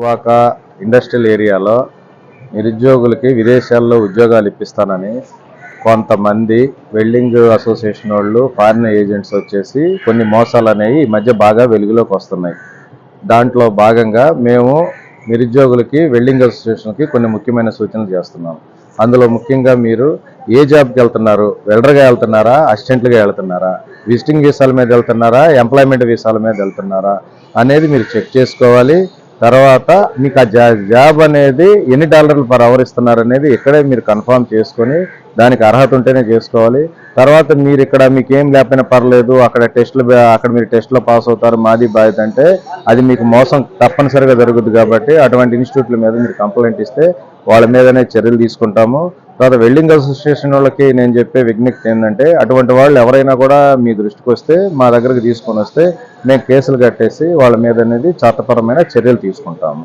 Gajuwaka industrial ఏరియాలో నిరుద్యోగులకి విదేశాల్లో ఉద్యోగాలు ఇప్పిస్తానని కొంతమంది వెల్డింగ్ అసోసియేషన్ వాళ్ళు ఫారిన్ ఏజెంట్స్ వచ్చేసి కొన్ని మోసాలు అనేవి ఈ మధ్య బాగా వెలుగులోకి వస్తున్నాయి. దాంట్లో భాగంగా మేము నిరుద్యోగులకి వెల్డింగ్ అసోసియేషన్కి కొన్ని ముఖ్యమైన సూచనలు చేస్తున్నాం. అందులో ముఖ్యంగా మీరు ఏ జాబ్కి వెళ్తున్నారు, వెల్డర్గా వెళ్తున్నారా, అసిస్టెంట్లుగా వెళ్తున్నారా, విజిటింగ్ వీసాల మీద వెళ్తున్నారా, ఎంప్లాయ్మెంట్ వీసాల మీద వెళ్తున్నారా అనేది మీరు చెక్ చేసుకోవాలి. తర్వాత మీకు ఆ జాబ్ అనేది ఎన్ని డాలర్లు పర్ అవర్ ఇస్తున్నారు అనేది ఇక్కడే మీరు కన్ఫర్మ్ చేసుకొని దానికి అర్హత ఉంటేనే చేసుకోవాలి. తర్వాత మీరు ఇక్కడ మీకు ఏం లేకపోయినా పర్లేదు, అక్కడ మీరు టెస్ట్లో పాస్ అవుతారు, మాది బాధ్యత అంటే అది మీకు మోసం తప్పనిసరిగా జరుగుద్ది. కాబట్టి అటువంటి ఇన్స్టిట్యూట్ల మీద మీరు కంప్లైంట్ ఇస్తే వాళ్ళ మీదనే చర్యలు తీసుకుంటాము. తర్వాత వెల్డింగ్ అసోసియేషన్ వాళ్ళకి నేను చెప్పే విజ్ఞప్తి ఏంటంటే, అటువంటి వాళ్ళు ఎవరైనా కూడా మీ దృష్టికి వస్తే మా దగ్గరకు తీసుకొని వస్తే మేము కేసులు కట్టేసి వాళ్ళ మీద అనేది చట్టపరమైన చర్యలు తీసుకుంటాము.